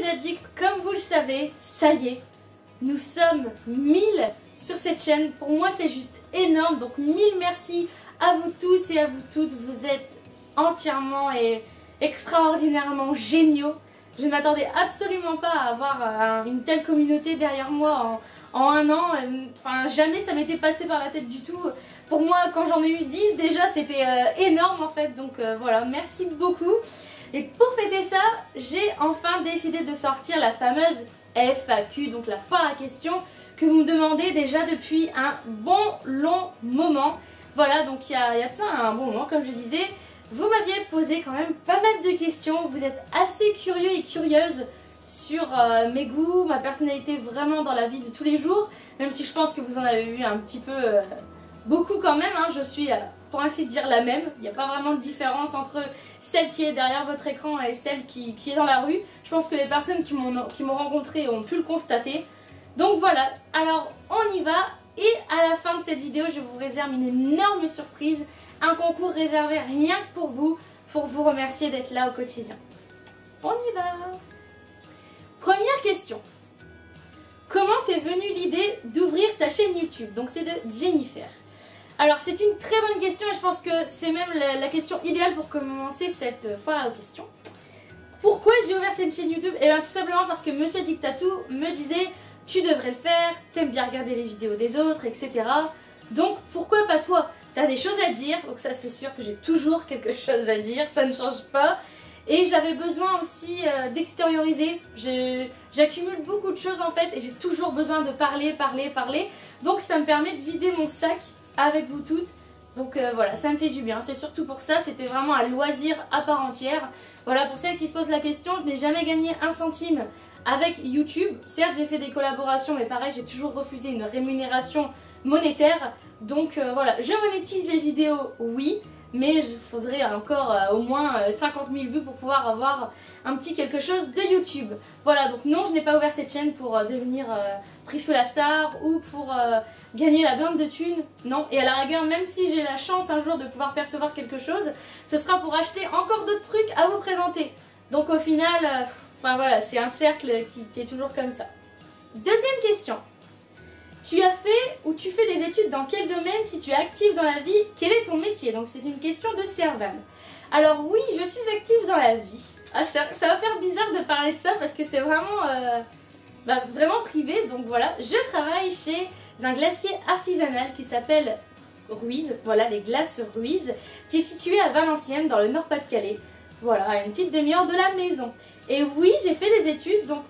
Addict, comme vous le savez, ça y est, nous sommes 1000 sur cette chaîne. Pour moi c'est juste énorme, donc 1000 merci à vous tous et à vous toutes. Vous êtes entièrement et extraordinairement géniaux. Je ne m'attendais absolument pas à avoir une telle communauté derrière moi en un an. Enfin, jamais ça m'était passé par la tête du tout. Pour moi, quand j'en ai eu 10 déjà, c'était énorme en fait. Donc voilà, merci beaucoup. Et pour fêter ça, j'ai enfin décidé de sortir la fameuse FAQ, donc la foire à questions, que vous me demandez déjà depuis un bon long moment. Voilà, donc il y a ça un bon moment, comme je disais. Vous m'aviez posé quand même pas mal de questions. Vous êtes assez curieux et curieuses sur mes goûts, ma personnalité vraiment dans la vie de tous les jours. Même si je pense que vous en avez vu un petit peu, beaucoup quand même. Hein. Je suis, pour ainsi dire, la même. Il n'y a pas vraiment de différence entre celle qui est derrière votre écran et celle qui est dans la rue. Je pense que les personnes qui m'ont rencontré ont pu le constater. Donc voilà, alors on y va. Et à la fin de cette vidéo, je vous réserve une énorme surprise. Un concours réservé rien que pour vous remercier d'être là au quotidien. On y va. Première question. Comment t'es venue l'idée d'ouvrir ta chaîne YouTube? Donc c'est de Jennifer. Alors c'est une très bonne question et je pense que c'est même la question idéale pour commencer cette foire aux questions. Pourquoi j'ai ouvert cette chaîne YouTube? Et bien tout simplement parce que Monsieur Dictatou me disait tu devrais le faire, t'aimes bien regarder les vidéos des autres, etc. Donc pourquoi pas toi? T'as des choses à dire, donc ça c'est sûr que j'ai toujours quelque chose à dire, ça ne change pas. Et j'avais besoin aussi d'extérioriser, j'accumule beaucoup de choses en fait et j'ai toujours besoin de parler. Donc ça me permet de vider mon sac avec vous toutes. Donc voilà, ça me fait du bien, c'est surtout pour ça, c'était vraiment un loisir à part entière. Voilà, pour celles qui se posent la question, je n'ai jamais gagné un centime avec YouTube. Certes j'ai fait des collaborations mais pareil j'ai toujours refusé une rémunération monétaire. Donc voilà, je monétise les vidéos, oui, mais il faudrait encore au moins 50 000 vues pour pouvoir avoir un petit quelque chose de YouTube. Voilà, donc non, je n'ai pas ouvert cette chaîne pour devenir pris sous la star ou pour gagner la blinde de thunes, non. Et à la rigueur, même si j'ai la chance un jour de pouvoir percevoir quelque chose, ce sera pour acheter encore d'autres trucs à vous présenter. Donc au final, enfin voilà, c'est un cercle qui est toujours comme ça. Deuxième question. Tu as fait ou tu fais des études dans quel domaine? Si tu es active dans la vie, quel est ton métier? Donc c'est une question de Servan. Alors oui, je suis active dans la vie. Ah, ça va faire bizarre de parler de ça parce que c'est vraiment, vraiment privé. Donc voilà, je travaille chez un glacier artisanal qui s'appelle Ruiz. Voilà, les glaces Ruiz, qui est situé à Valenciennes dans le Nord-Pas-de-Calais. Voilà, à une petite demi-heure de la maison. Et oui, j'ai fait des études, donc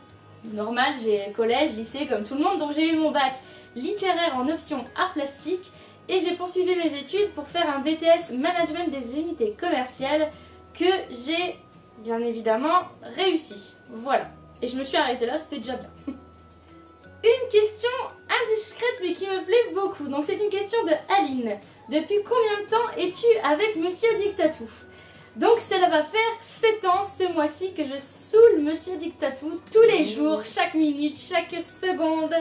normal, j'ai collège, lycée comme tout le monde. Donc j'ai eu mon bac littéraire en option art plastique et j'ai poursuivi mes études pour faire un BTS management des unités commerciales que j'ai bien évidemment réussi. Voilà, et je me suis arrêtée là, c'était déjà bien. Une question indiscrète mais qui me plaît beaucoup, donc c'est une question de Aline. Depuis combien de temps es-tu avec Monsieur Dictatou? Donc cela va faire 7 ans ce mois-ci que je saoule Monsieur Dictatou tous les jours, chaque minute, chaque seconde.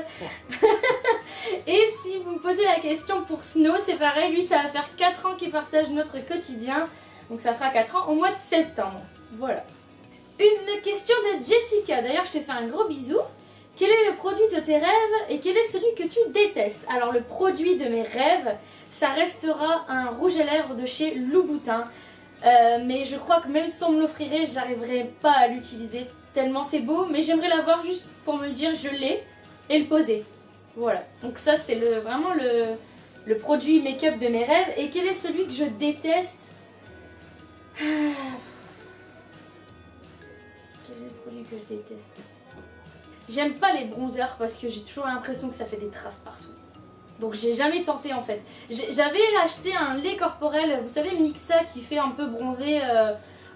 Et si vous me posez la question pour Snow, c'est pareil, lui ça va faire 4 ans qu'il partage notre quotidien. Donc ça fera 4 ans au mois de septembre. Voilà. Une question de Jessica, d'ailleurs je te fais un gros bisou. Quel est le produit de tes rêves et quel est celui que tu détestes? Alors le produit de mes rêves, ça restera un rouge à lèvres de chez Louboutin. Mais je crois que même si on me l'offrirait, j'arriverai pas à l'utiliser tellement c'est beau, mais j'aimerais l'avoir juste pour me dire je l'ai et le poser. Voilà, donc ça c'est vraiment le produit make-up de mes rêves. Et quel est celui que je déteste? Quel est le produit que je déteste? J'aime pas les bronzers parce que j'ai toujours l'impression que ça fait des traces partout. Donc j'ai jamais tenté en fait. J'avais acheté un lait corporel, vous savez Mixa, qui fait un peu bronzer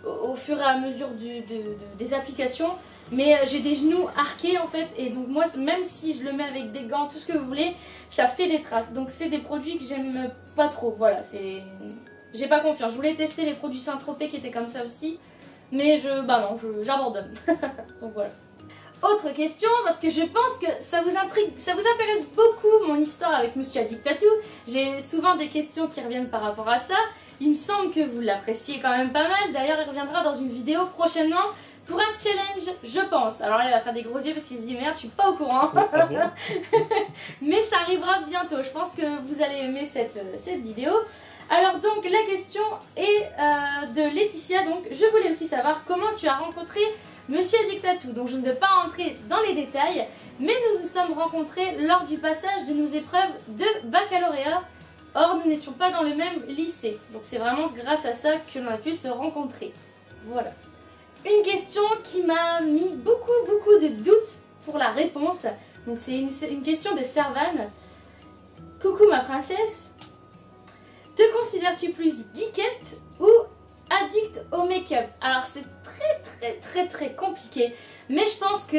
au fur et à mesure des applications. Mais j'ai des genoux arqués en fait et donc moi même si je le mets avec des gants, tout ce que vous voulez, ça fait des traces. Donc c'est des produits que j'aime pas trop, voilà, j'ai pas confiance. Je voulais tester les produits Saint-Tropez qui étaient comme ça aussi, mais j'abandonne. Donc voilà. Autre question, parce que je pense que ça vous intrigue, ça vous intéresse beaucoup mon histoire avec Monsieur Dictatou. J'ai souvent des questions qui reviennent par rapport à ça. Il me semble que vous l'appréciez quand même pas mal. D'ailleurs, il reviendra dans une vidéo prochainement pour un challenge, je pense. Alors là, elle va faire des gros yeux parce qu'il se dit merde, je suis pas au courant. Ah bon. Mais ça arrivera bientôt. Je pense que vous allez aimer cette vidéo. Alors donc la question est de Laetitia. Donc je voulais aussi savoir comment tu as rencontré Monsieur Dictatou. Donc je ne vais pas entrer dans les détails, mais nous nous sommes rencontrés lors du passage de nos épreuves de baccalauréat. Or nous n'étions pas dans le même lycée. Donc c'est vraiment grâce à ça que l'on a pu se rencontrer. Voilà. Une question qui m'a mis beaucoup de doutes pour la réponse. Donc c'est une question de Servane. Coucou ma princesse. Te considères-tu plus geekette ou addict au make-up? Alors c'est très compliqué. Mais je pense que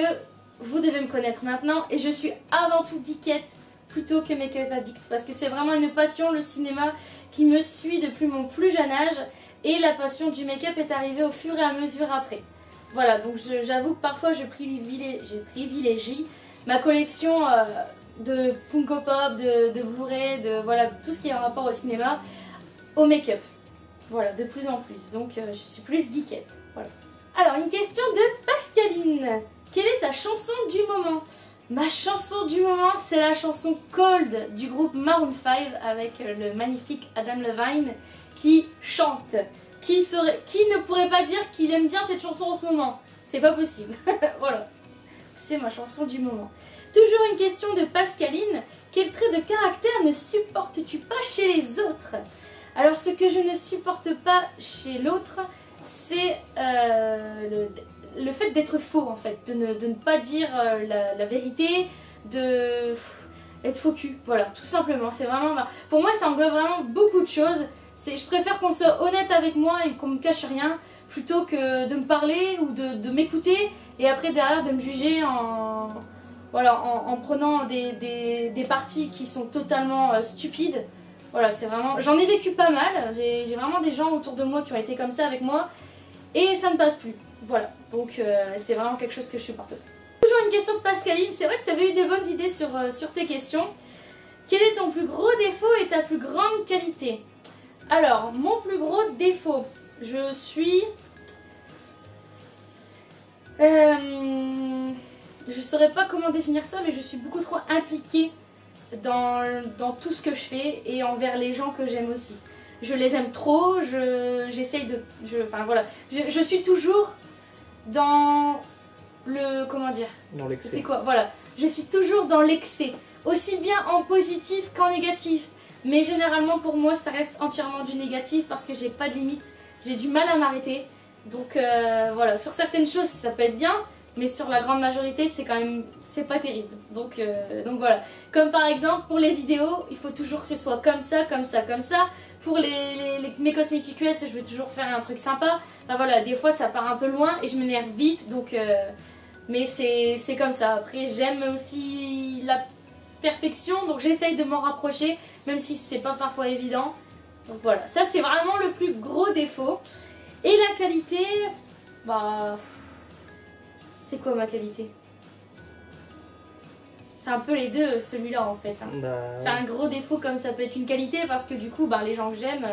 vous devez me connaître maintenant. Et je suis avant tout geekette plutôt que make-up addict. Parce que c'est vraiment une passion, le cinéma, qui me suit depuis mon plus jeune âge. Et la passion du make-up est arrivée au fur et à mesure après. Voilà, donc j'avoue que parfois je privilégie ma collection de Funko Pop, de Blu-ray, de voilà, tout ce qui est en rapport au cinéma, au make-up. Voilà, de plus en plus. Donc je suis plus geekette. Voilà. Alors, une question de Pascaline. Quelle est ta chanson du moment? Ma chanson du moment, c'est la chanson Cold du groupe Maroon 5 avec le magnifique Adam Levine qui chante. Qui ne pourrait pas dire qu'il aime bien cette chanson en ce moment? C'est pas possible. Voilà. C'est ma chanson du moment. Toujours une question de Pascaline. Quel trait de caractère ne supportes-tu pas chez les autres? Alors ce que je ne supporte pas chez l'autre, c'est le fait d'être faux en fait. De ne pas dire la vérité, d'être faux cul. Voilà, tout simplement. C'est vraiment... Pour moi ça englobe vraiment beaucoup de choses. Je préfère qu'on soit honnête avec moi et qu'on me cache rien plutôt que de me parler ou de m'écouter et après derrière de me juger en prenant des parties qui sont totalement stupides. Voilà, c'est vraiment... J'en ai vécu pas mal, j'ai vraiment des gens autour de moi qui ont été comme ça avec moi et ça ne passe plus. Voilà, donc c'est vraiment quelque chose que je supporte pas. Toujours une question de Pascaline, c'est vrai que tu avais eu des bonnes idées sur tes questions. Quel est ton plus gros défaut et ta plus grande qualité? Alors, mon plus gros défaut, je suis... je saurais pas comment définir ça, mais je suis beaucoup trop impliquée dans tout ce que je fais et envers les gens que j'aime aussi. Je les aime trop, j'essaye de... Enfin voilà, je suis toujours dans le... Comment dire? Dans l'excès. C'est quoi? Voilà, je suis toujours dans l'excès, aussi bien en positif qu'en négatif. Mais généralement pour moi ça reste entièrement du négatif parce que j'ai pas de limite, j'ai du mal à m'arrêter. Donc voilà, sur certaines choses ça peut être bien, mais sur la grande majorité c'est quand même, c'est pas terrible. Donc voilà, comme par exemple pour les vidéos, il faut toujours que ce soit comme ça. Pour mes cosmétiques US, je veux toujours faire un truc sympa. Enfin voilà, des fois ça part un peu loin et je m'énerve vite, donc mais c'est comme ça. Après j'aime aussi la perfection, donc j'essaye de m'en rapprocher, même si c'est pas parfois évident. Donc voilà, ça c'est vraiment le plus gros défaut. Et la qualité, bah... C'est quoi ma qualité? C'est un peu les deux, celui-là en fait. Hein. Bah, c'est un gros défaut comme ça peut être une qualité parce que du coup, bah, les gens que j'aime,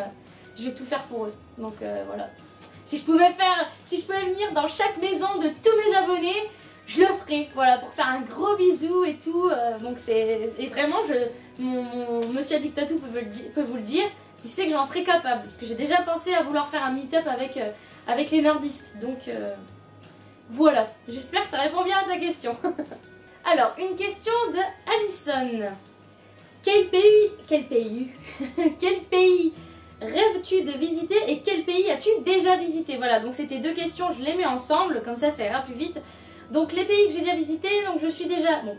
je vais tout faire pour eux. Donc voilà. Si je pouvais venir dans chaque maison de tous mes abonnés, je le ferai, voilà, pour faire un gros bisou et tout. Donc c'est... Et vraiment, mon Monsieur Dictatou peut vous le dire, il sait que j'en serais capable. Parce que j'ai déjà pensé à vouloir faire un meet-up avec les nerdistes. Donc voilà, j'espère que ça répond bien à ta question. Alors, une question de Alison. Quel pays rêves-tu de visiter et quel pays as-tu déjà visité? Voilà, donc c'était deux questions, je les mets ensemble, comme ça ira plus vite. Donc les pays que j'ai déjà visités, donc je suis déjà... Bon,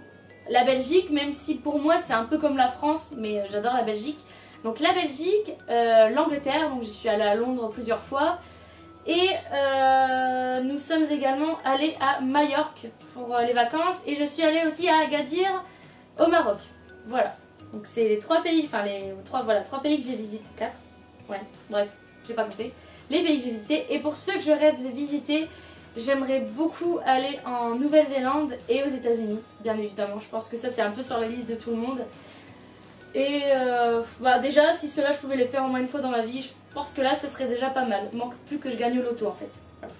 la Belgique, même si pour moi c'est un peu comme la France, mais j'adore la Belgique. Donc la Belgique, l'Angleterre, donc je suis allée à Londres plusieurs fois. Et nous sommes également allés à Majorque pour les vacances. Et je suis allée aussi à Agadir au Maroc. Voilà. Donc c'est les trois pays, enfin trois pays que j'ai visités. 4. Ouais, bref, j'ai pas compté. Les pays que j'ai visités. Et pour ceux que je rêve de visiter, j'aimerais beaucoup aller en Nouvelle-Zélande et aux États-Unis, bien évidemment. Je pense que ça c'est un peu sur la liste de tout le monde. Et bah déjà, si cela je pouvais les faire au moins une fois dans ma vie, je pense que là ce serait déjà pas mal. Il manque plus que je gagne au loto en fait. Voilà.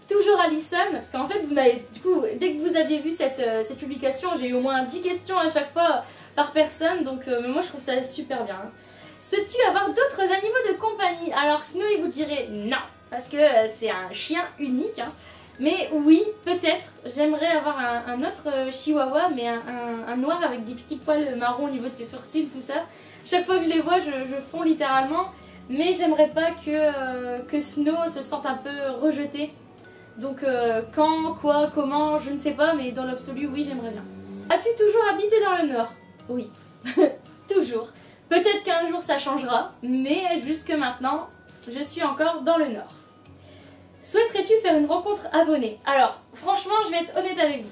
toujours Alison, parce qu'en fait, vous n'avez, du coup, dès que vous aviez vu cette publication, j'ai eu au moins 10 questions à chaque fois par personne, donc moi je trouve ça super bien. Hein. Souhaites-tu avoir d'autres animaux de compagnie? Alors Snow, il vous dirait non, parce que c'est un chien unique, hein. Mais oui, peut-être, j'aimerais avoir un autre chihuahua, mais un noir avec des petits poils marrons au niveau de ses sourcils, tout ça. Chaque fois que je les vois, je fonds littéralement, mais j'aimerais pas que Snow se sente un peu rejeté. Donc quand, quoi, comment, je ne sais pas, mais dans l'absolu, oui, j'aimerais bien. As-tu toujours habité dans le Nord? Oui, toujours. Peut-être qu'un jour ça changera, mais jusque maintenant, je suis encore dans le Nord. Souhaiterais-tu faire une rencontre abonnée? Alors, franchement, je vais être honnête avec vous.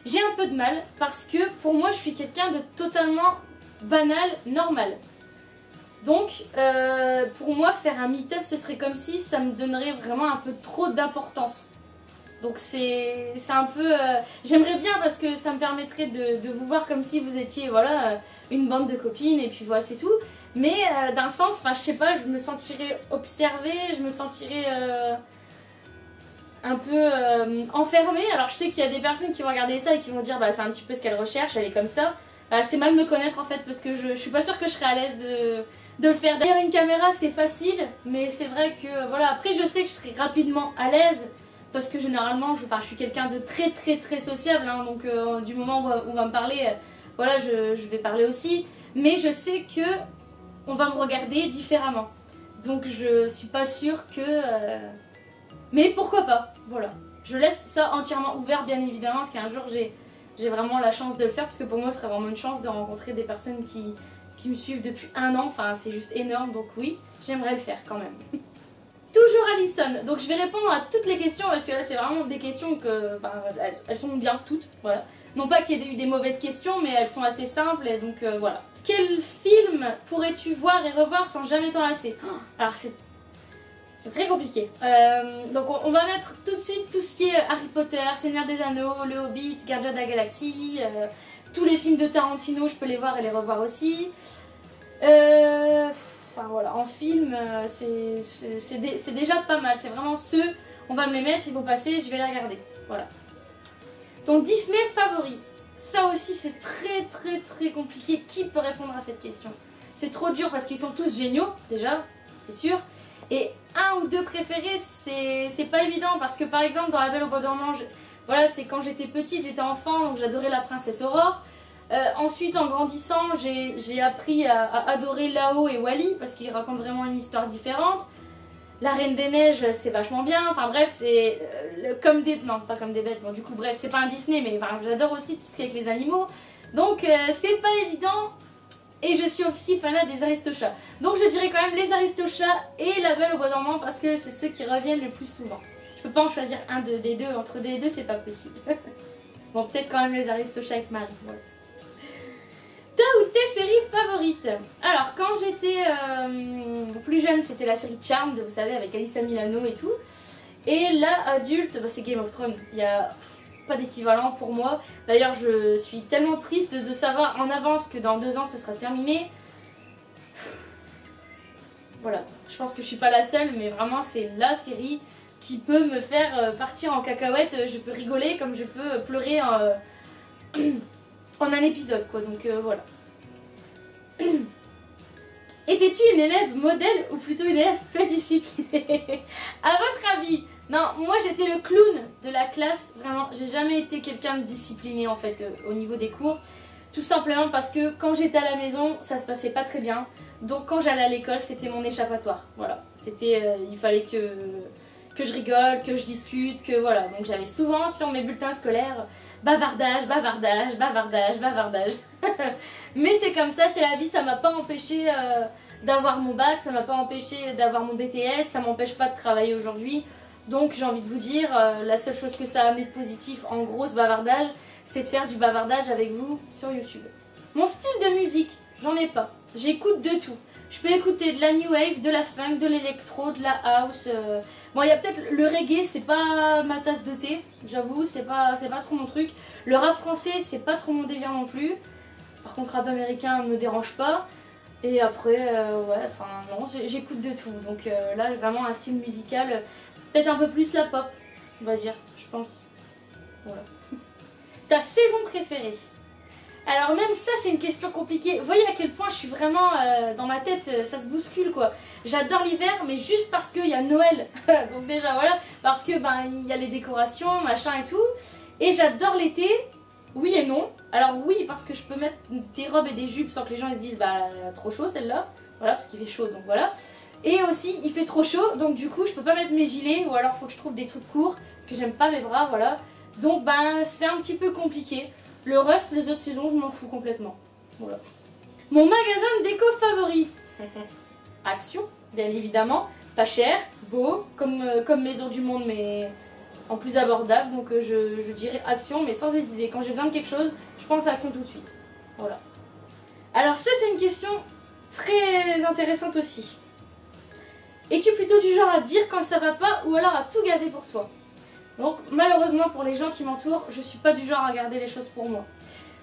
J'ai un peu de mal parce que pour moi, je suis quelqu'un de totalement banal, normal. Donc, pour moi, faire un meet-up, ce serait comme si ça me donnerait vraiment un peu trop d'importance. Donc c'est un peu... J'aimerais bien parce que ça me permettrait de vous voir comme si vous étiez, voilà, une bande de copines et puis voilà, c'est tout. Mais d'un sens, enfin, je sais pas, je me sentirais observée, je me sentirais un peu enfermée. Alors je sais qu'il y a des personnes qui vont regarder ça et qui vont dire, bah c'est un petit peu ce qu'elle recherche, elle est comme ça. C'est mal me connaître en fait parce que je suis pas sûre que je serais à l'aise de le faire. Derrière une caméra c'est facile, mais c'est vrai que voilà, après je sais que je serai rapidement à l'aise parce que généralement je suis quelqu'un de très sociable, hein, donc du moment où on va me parler, voilà, je vais parler aussi, mais je sais que on va me regarder différemment, donc je suis pas sûre que... Mais pourquoi pas, voilà. Je laisse ça entièrement ouvert bien évidemment si un jour j'ai vraiment la chance de le faire, parce que pour moi ce serait vraiment une chance de rencontrer des personnes qui me suivent depuis 1 an, enfin c'est juste énorme, donc oui, j'aimerais le faire quand même. Toujours Alison, donc je vais répondre à toutes les questions parce que là c'est vraiment des questions que, enfin, elles sont bien toutes, voilà. Non pas qu'il y ait eu des mauvaises questions, mais elles sont assez simples et donc voilà. Quel film pourrais-tu voir et revoir sans jamais t'en lasser? Alors c'est très compliqué. Donc on va mettre tout de suite tout ce qui est Harry Potter, Seigneur des Anneaux, Le Hobbit, Gardiens de la Galaxie, tous les films de Tarantino, je peux les voir et les revoir aussi. Enfin voilà, en film, c'est déjà pas mal, c'est vraiment ceux, on va me les mettre, ils vont passer, je vais les regarder. Voilà. Ton Disney favori? Ça aussi c'est très compliqué. Qui peut répondre à cette question? C'est trop dur parce qu'ils sont tous géniaux, déjà, c'est sûr. Et un ou deux préférés, c'est pas évident parce que par exemple dans La Belle au bois dormant, voilà, c'est quand j'étais petite, j'étais enfant, donc j'adorais la princesse Aurore. Ensuite en grandissant, j'ai appris à adorer Lao et Wally parce qu'ils racontent vraiment une histoire différente. La Reine des Neiges, c'est vachement bien, enfin bref, c'est comme des... Non, pas comme des bêtes, bon du coup bref, c'est pas un Disney, mais enfin, j'adore aussi tout ce qui est avec les animaux. Donc c'est pas évident. Et je suis aussi fanat des Aristochats. Donc je dirais quand même les Aristochats et La Belle au bois dormant parce que c'est ceux qui reviennent le plus souvent. Je peux pas en choisir un des deux, entre des deux c'est pas possible. Bon, peut-être quand même les Aristochats avec Marie. Voilà. Ta ou tes séries favorites? Alors quand j'étais plus jeune, c'était la série Charmed, vous savez, avec Alyssa Milano et tout. Et là, adulte, bah, c'est Game of Thrones. Il y a pas d'équivalent pour moi. D'ailleurs, je suis tellement triste de savoir en avance que dans 2 ans ce sera terminé. Voilà, je pense que je suis pas la seule, mais vraiment c'est la série qui peut me faire partir en cacahuète. Je peux rigoler comme je peux pleurer en un épisode, quoi. Donc voilà. Étais-tu une élève modèle ou plutôt une élève peu disciplinée? À votre avis? Non, moi j'étais le clown de la classe, vraiment, j'ai jamais été quelqu'un de discipliné en fait au niveau des cours. Tout simplement parce que quand j'étais à la maison, ça se passait pas très bien. Donc quand j'allais à l'école, c'était mon échappatoire, voilà. C'était, il fallait que je rigole, que je discute, que voilà. Donc j'avais souvent sur mes bulletins scolaires, bavardage, bavardage, bavardage, bavardage. Mais c'est comme ça, c'est la vie, ça m'a pas empêché d'avoir mon bac, ça m'a pas empêché d'avoir mon BTS, ça m'empêche pas de travailler aujourd'hui. Donc j'ai envie de vous dire, la seule chose que ça a amené de positif en gros ce bavardage, c'est de faire du bavardage avec vous sur YouTube. Mon style de musique, j'en ai pas. J'écoute de tout. Je peux écouter de la new wave, de la funk, de l'électro, de la house. Bon, il y a peut-être le reggae, c'est pas ma tasse de thé, j'avoue, c'est pas trop mon truc. Le rap français, c'est pas trop mon délire non plus. Par contre, rap américain me dérange pas. Et après, ouais, enfin non, j'écoute de tout. Donc là, vraiment un style musical, peut-être un peu plus la pop. on va dire, je pense. Voilà. Ta saison préférée? Alors même ça c'est une question compliquée. Vous voyez à quel point je suis vraiment dans ma tête, ça se bouscule quoi. J'adore l'hiver mais juste parce qu'il y a Noël. Donc déjà voilà, parce que ben il y a les décorations, machin et tout. Et j'adore l'été, oui et non. Alors oui parce que je peux mettre des robes et des jupes sans que les gens ils se disent bah trop chaud celle-là. Voilà parce qu'il fait chaud donc voilà. Et aussi il fait trop chaud donc du coup je peux pas mettre mes gilets ou alors faut que je trouve des trucs courts parce que j'aime pas mes bras voilà. Donc ben c'est un petit peu compliqué. Le reste, les autres saisons, je m'en fous complètement. Voilà. Mon magasin de déco favori. Action, bien évidemment. Pas cher, beau, comme Maison du Monde, mais en plus abordable. Donc je dirais Action, mais sans hésiter. Quand j'ai besoin de quelque chose, je pense à Action tout de suite. Voilà. Alors ça, c'est une question très intéressante aussi. Es-tu plutôt du genre à dire quand ça va pas ou alors à tout garder pour toi? Donc malheureusement pour les gens qui m'entourent, je suis pas du genre à garder les choses pour moi.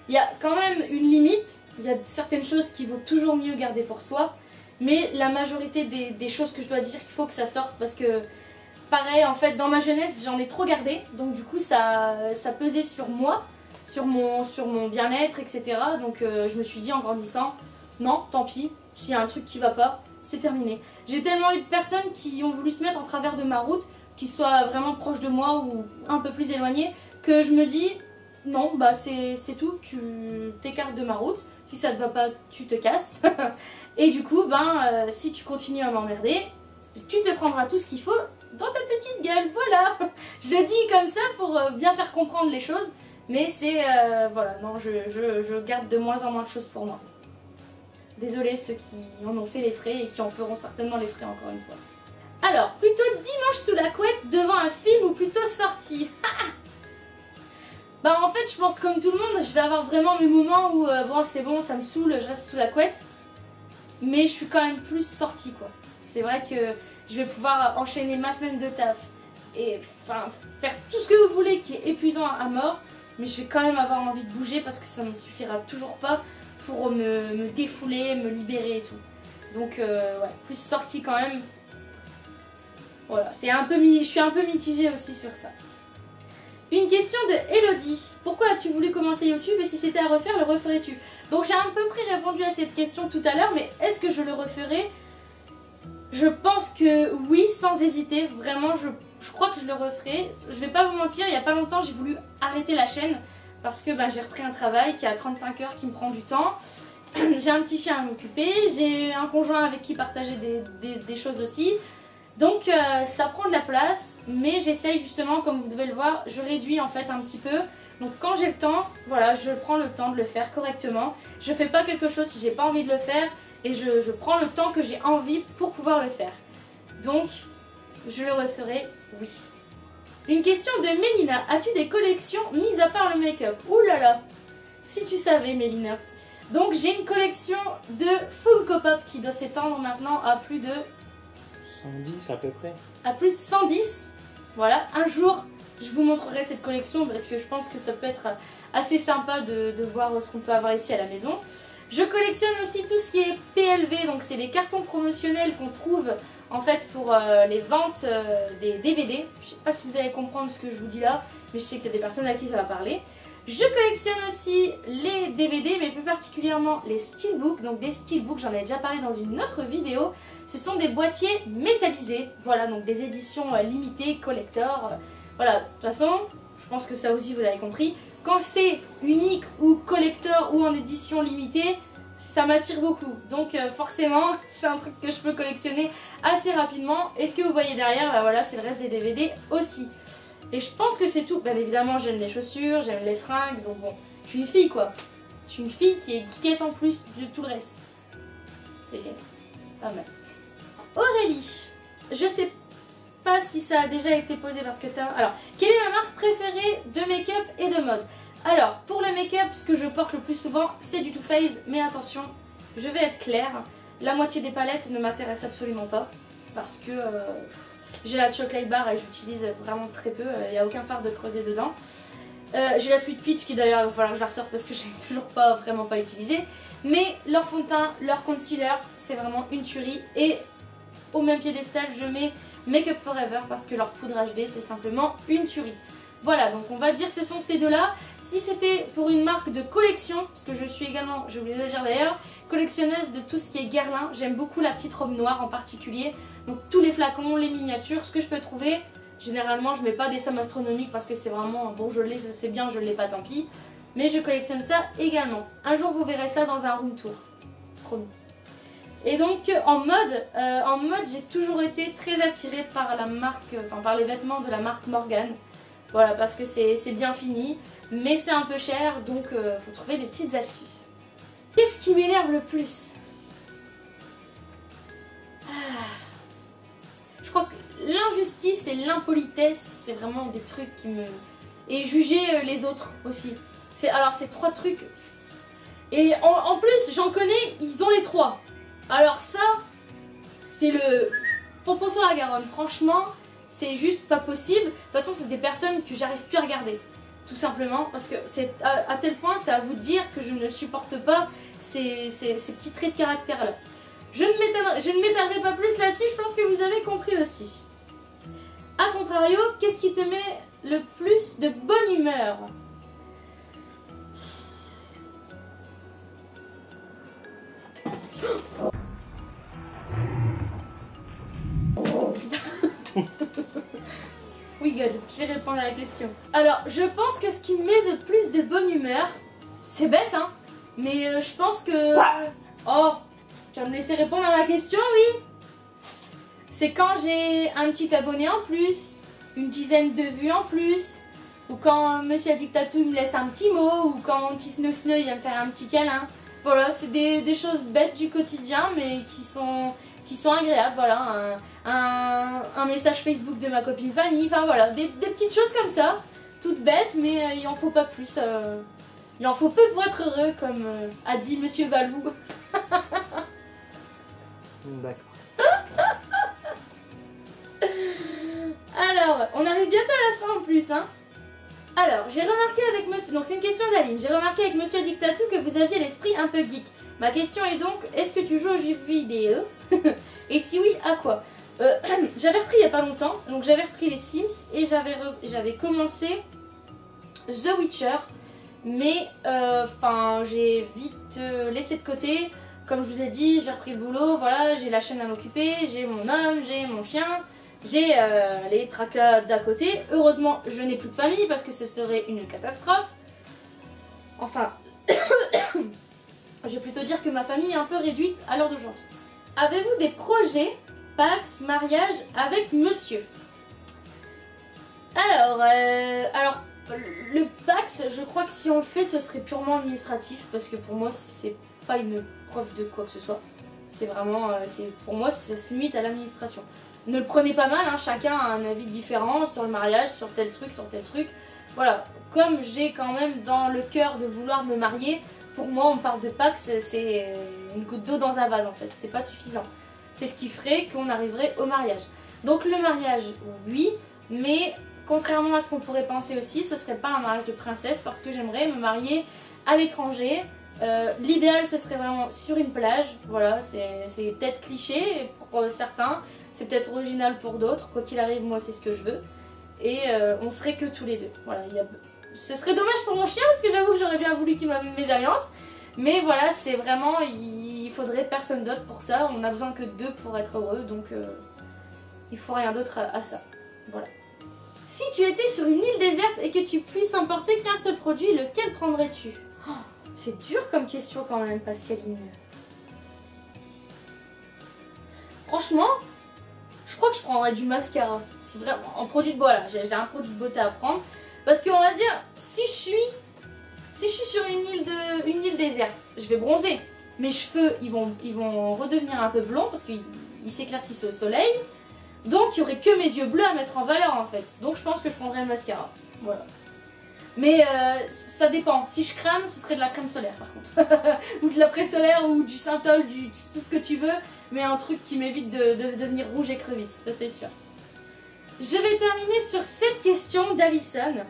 Il y a quand même une limite, il y a certaines choses qu'il vaut toujours mieux garder pour soi, mais la majorité des choses que je dois dire, il faut que ça sorte parce que pareil en fait dans ma jeunesse j'en ai trop gardé, donc du coup ça pesait sur moi, sur mon bien-être etc. Donc je me suis dit en grandissant, non tant pis, s'il y a un truc qui va pas, c'est terminé. J'ai tellement eu de personnes qui ont voulu se mettre en travers de ma route, qui soient vraiment proches de moi ou un peu plus éloignés, que je me dis non bah c'est tout, tu t'écartes de ma route, si ça te va pas tu te casses et du coup ben si tu continues à m'emmerder tu te prendras tout ce qu'il faut dans ta petite gueule, voilà. Je le dis comme ça pour bien faire comprendre les choses, mais c'est voilà, non je garde de moins en moins de choses pour moi. Désolée ceux qui en ont fait les frais et qui en feront certainement les frais encore une fois. Alors, plutôt dimanche sous la couette devant un film ou plutôt sortie? Bah en fait je pense comme tout le monde, je vais avoir vraiment mes moments où bon c'est bon, ça me saoule, je reste sous la couette. Mais je suis quand même plus sortie quoi. C'est vrai que je vais pouvoir enchaîner ma semaine de taf et enfin faire tout ce que vous voulez qui est épuisant à mort. Mais je vais quand même avoir envie de bouger parce que ça ne me suffira toujours pas pour me défouler, me libérer et tout. Donc ouais, plus sortie quand même. Voilà, je suis un peu mitigée aussi sur ça. Une question de Elodie. Pourquoi as-tu voulu commencer YouTube et si c'était à refaire, le referais-tu? Donc j'ai à peu près répondu à cette question tout à l'heure, mais est-ce que je le referais? Je pense que oui, sans hésiter. Vraiment, je crois que je le referai. Je vais pas vous mentir, il n'y a pas longtemps, j'ai voulu arrêter la chaîne parce que j'ai repris un travail qui a 35 heures, qui me prend du temps. J'ai un petit chien à m'occuper, j'ai un conjoint avec qui partager des choses aussi. Donc ça prend de la place, mais j'essaye justement, comme vous devez le voir, je réduis en fait un petit peu. Donc quand j'ai le temps, voilà, je prends le temps de le faire correctement. Je fais pas quelque chose si j'ai pas envie de le faire et je prends le temps que j'ai envie pour pouvoir le faire. Donc je le referai, oui. Une question de Mélina. As-tu des collections mis à part le make-up? Ouh là là, si tu savais Mélina. Donc j'ai une collection de Funko Pop qui doit s'étendre maintenant à plus de 110 à peu près. À plus de 110. Voilà, un jour je vous montrerai cette collection parce que je pense que ça peut être assez sympa de voir ce qu'on peut avoir ici à la maison. Je collectionne aussi tout ce qui est PLV, donc c'est les cartons promotionnels qu'on trouve en fait pour les ventes des DVD. Je sais pas si vous allez comprendre ce que je vous dis là, mais je sais qu'il y a des personnes à qui ça va parler. Je collectionne aussi les DVD, mais plus particulièrement les steelbooks. Donc des steelbooks, j'en ai déjà parlé dans une autre vidéo. Ce sont des boîtiers métallisés, voilà, donc des éditions limitées, collector. Voilà, de toute façon, je pense que ça aussi vous avez compris. Quand c'est unique ou collector ou en édition limitée, ça m'attire beaucoup. Donc forcément, c'est un truc que je peux collectionner assez rapidement. Et ce que vous voyez derrière, bah, voilà, c'est le reste des DVD aussi. Et je pense que c'est tout. Bien évidemment, j'aime les chaussures, j'aime les fringues, donc bon, je suis une fille quoi. Je suis une fille qui est geekette en plus de tout le reste. C'est pas mal. Aurélie, je sais pas si ça a déjà été posé parce que t'as... Alors, quelle est ma marque préférée de make-up et de mode? Alors, pour le make-up, ce que je porte le plus souvent, c'est du Too Faced, mais attention, je vais être claire, la moitié des palettes ne m'intéresse absolument pas parce que j'ai la Chocolate Bar et j'utilise vraiment très peu, il n'y a aucun fard de creuset dedans. J'ai la Sweet Peach qui d'ailleurs il va falloir que je la ressorte parce que je l'ai toujours vraiment pas utilisée. Mais leur fond de teint, leur concealer, c'est vraiment une tuerie. Et au même piédestal, je mets Make Up Forever parce que leur poudre HD c'est simplement une tuerie. Voilà, donc on va dire que ce sont ces deux-là. Si c'était pour une marque de collection, parce que je suis également, j'ai oublié de le dire d'ailleurs, collectionneuse de tout ce qui est Guerlain, j'aime beaucoup la petite robe noire en particulier. Donc tous les flacons, les miniatures, ce que je peux trouver. Généralement je mets pas des sommes astronomiques parce que c'est vraiment, bon je l'ai, c'est bien, je l'ai pas, tant pis. Mais je collectionne ça également. Un jour vous verrez ça dans un room tour. Promis. Et donc en mode j'ai toujours été très attirée par la marque, enfin par les vêtements de la marque Morgan. Voilà, parce que c'est bien fini, mais c'est un peu cher, donc faut trouver des petites astuces. Qu'est-ce qui m'énerve le plus? Je crois que l'injustice et l'impolitesse, c'est vraiment des trucs qui me... Et juger les autres aussi. Alors c'est trois trucs... Et en plus, j'en connais, ils ont les trois. Alors ça, c'est le... Pompon sur la Garonne, franchement... C'est juste pas possible. De toute façon, c'est des personnes que j'arrive plus à regarder. Tout simplement. Parce que c'est à tel point, c'est à vous dire que je ne supporte pas ces petits traits de caractère là. Je ne m'étalerai pas plus là-dessus. Je pense que vous avez compris aussi. A contrario, qu'est-ce qui te met le plus de bonne humeur? Oui, God, je vais répondre à la question. Alors, je pense que ce qui me met de plus de bonne humeur, c'est bête, hein, mais je pense que... Oh, tu vas me laisser répondre à ma question, oui. C'est quand j'ai un petit abonné en plus, une dizaine de vues en plus, ou quand Monsieur Dictatou me laisse un petit mot, ou quand mon petit Snow Snow il vient me faire un petit câlin. Voilà, c'est des choses bêtes du quotidien, mais qui sont agréables, voilà, un message Facebook de ma copine Fanny, enfin voilà, des petites choses comme ça, toutes bêtes, mais il en faut pas plus, il en faut peu pour être heureux, comme a dit Monsieur Valou. D'accord. Alors, on arrive bientôt à la fin en plus, hein. Alors, j'ai remarqué avec Monsieur, donc c'est une question d'Aline, j'ai remarqué avec Monsieur Dictatou que vous aviez l'esprit un peu geek. Ma question est donc, est-ce que tu joues aux jeux vidéo? Et si oui, à quoi? J'avais repris il n'y a pas longtemps, donc j'avais repris les Sims et j'avais commencé The Witcher, mais j'ai vite laissé de côté. Comme je vous ai dit, j'ai repris le boulot, voilà, j'ai la chaîne à m'occuper, j'ai mon homme, j'ai mon chien, j'ai les tracas d'à côté. Heureusement, je n'ai plus de famille parce que ce serait une catastrophe. Enfin, je vais plutôt dire que ma famille est un peu réduite à l'heure d'aujourd'hui. Avez-vous des projets Pax, mariage avec monsieur? Alors, le Pax, je crois que si on le fait, ce serait purement administratif parce que pour moi, c'est pas une preuve de quoi que ce soit. C'est vraiment, pour moi, ça se limite à l'administration. Ne le prenez pas mal, hein, chacun a un avis différent sur le mariage, sur tel truc, sur tel truc. Voilà, comme j'ai quand même dans le cœur de vouloir me marier, pour moi, on parle de Pax, c'est une goutte d'eau dans un vase en fait, c'est pas suffisant. C'est ce qui ferait qu'on arriverait au mariage. Donc le mariage, oui, mais contrairement à ce qu'on pourrait penser aussi, ce serait pas un mariage de princesse parce que j'aimerais me marier à l'étranger. L'idéal, ce serait vraiment sur une plage, voilà, c'est peut-être cliché pour certains, c'est peut-être original pour d'autres, quoi qu'il arrive, moi c'est ce que je veux. Et on serait que tous les deux, voilà, ce serait dommage pour mon chien parce que j'avoue que j'aurais bien voulu qu'il m'amène mes alliances. Mais voilà, c'est vraiment, il faudrait personne d'autre pour ça. On a besoin que d'eux pour être heureux, donc il faut rien d'autre à ça. Voilà. Si tu étais sur une île déserte et que tu puisses emporter qu'un seul produit, lequel prendrais-tu? Oh, c'est dur comme question quand même, Pascaline. Franchement, je crois que je prendrais du mascara. Si vraiment, en produit de beauté, là, j'ai un produit de beauté à prendre. Parce qu'on va dire, si je suis sur une île déserte, je vais bronzer. Mes cheveux, ils vont redevenir un peu blonds parce qu'ils s'éclaircissent au soleil. Donc, il n'y aurait que mes yeux bleus à mettre en valeur en fait. Donc, je pense que je prendrais le mascara. Voilà. Mais ça dépend. Si je crame, ce serait de la crème solaire par contre. Ou de la presse solaire ou du Synthol, tout ce que tu veux. Mais un truc qui m'évite de devenir rouge écrevisse, ça c'est sûr. Je vais terminer sur cette question d'Alison.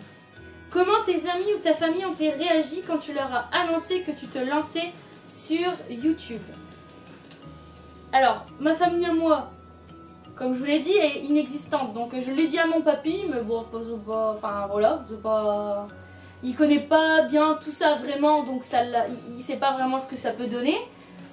Comment tes amis ou ta famille ont-ils réagi quand tu leur as annoncé que tu te lançais sur YouTube? Alors, ma famille et moi, comme je vous l'ai dit, est inexistante. Donc je l'ai dit à mon papy, mais bon, enfin voilà, il connaît pas bien tout ça vraiment, donc il sait pas vraiment ce que ça peut donner.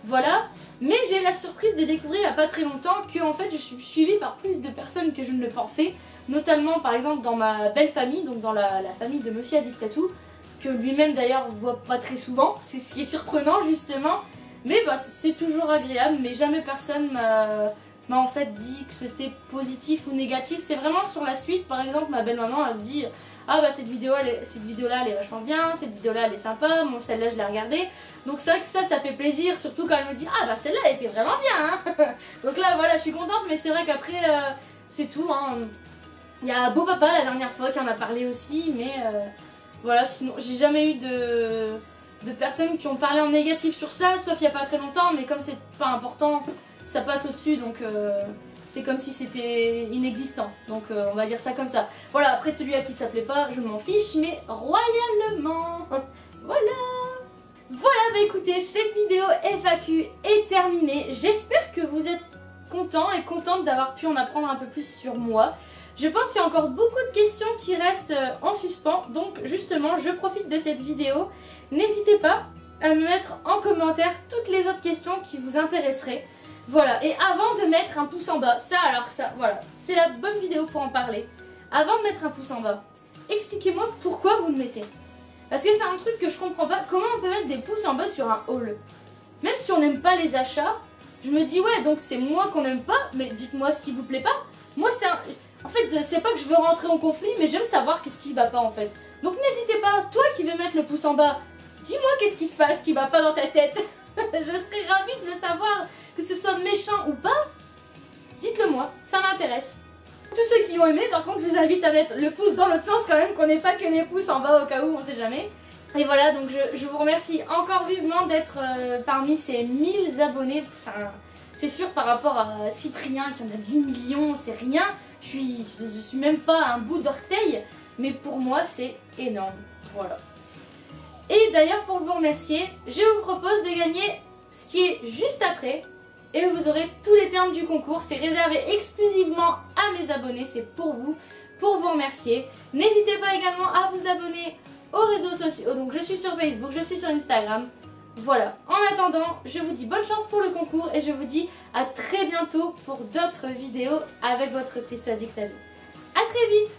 Voilà, mais j'ai la surprise de découvrir il n'y a pas très longtemps que en fait je suis suivie par plus de personnes que je ne le pensais, notamment par exemple dans ma belle famille, donc dans la famille de Monsieur Addict Tattoo, que lui-même d'ailleurs voit pas très souvent, c'est ce qui est surprenant justement, mais bah, c'est toujours agréable, mais jamais personne m'a en fait dit que c'était positif ou négatif. C'est vraiment sur la suite, par exemple ma belle-maman elle me dit ah bah cette vidéo là elle est vachement bien, cette vidéo là elle est sympa, bon celle-là je l'ai regardée. Donc c'est vrai que ça fait plaisir, surtout quand elle me dit ah bah celle-là elle était vraiment bien hein. Donc là voilà je suis contente, mais c'est vrai qu'après c'est tout hein. Il y a Beau Papa la dernière fois qui en a parlé aussi, mais voilà, sinon j'ai jamais eu de personnes qui ont parlé en négatif sur ça, sauf il y a pas très longtemps, mais comme c'est pas important, ça passe au-dessus, donc c'est comme si c'était inexistant, donc on va dire ça comme ça. Voilà, après celui à qui ça plaît pas, je m'en fiche, mais royalement. Voilà. Voilà, bah écoutez, cette vidéo FAQ est terminée. J'espère que vous êtes contents et contentes d'avoir pu en apprendre un peu plus sur moi. Je pense qu'il y a encore beaucoup de questions qui restent en suspens, donc justement, je profite de cette vidéo. N'hésitez pas à me mettre en commentaire toutes les autres questions qui vous intéresseraient. Voilà, et avant de mettre un pouce en bas, voilà, c'est la bonne vidéo pour en parler. Avant de mettre un pouce en bas, expliquez-moi pourquoi vous le mettez. Parce que c'est un truc que je comprends pas, comment on peut mettre des pouces en bas sur un haul? Même si on n'aime pas les achats, je me dis ouais, donc c'est moi qu'on n'aime pas, mais dites-moi ce qui vous plaît pas. Moi c'est un... En fait, c'est pas que je veux rentrer en conflit, mais j'aime savoir qu'est-ce qui va pas en fait. Donc n'hésitez pas, toi qui veux mettre le pouce en bas, dis-moi qu'est-ce qui se passe, qui va pas dans ta tête. Je serais ravie de le savoir, que ce soit méchant ou pas. Dites-le moi, ça m'intéresse. Tous ceux qui ont aimé, par contre, je vous invite à mettre le pouce dans l'autre sens quand même, qu'on n'ait pas que les pouces en bas au cas où, on sait jamais. Et voilà, donc je vous remercie encore vivement d'être parmi ces 1000 abonnés. Enfin, c'est sûr par rapport à Cyprien qui en a 10 millions, c'est rien. Je suis même pas un bout d'orteil, mais pour moi c'est énorme. Voilà. Et d'ailleurs pour vous remercier, je vous propose de gagner ce qui est juste après. Et vous aurez tous les termes du concours, c'est réservé exclusivement à mes abonnés, c'est pour vous remercier. N'hésitez pas également à vous abonner aux réseaux sociaux, donc je suis sur Facebook, je suis sur Instagram. Voilà, en attendant, je vous dis bonne chance pour le concours et je vous dis à très bientôt pour d'autres vidéos avec votre prix Addict Tattoo. A très vite!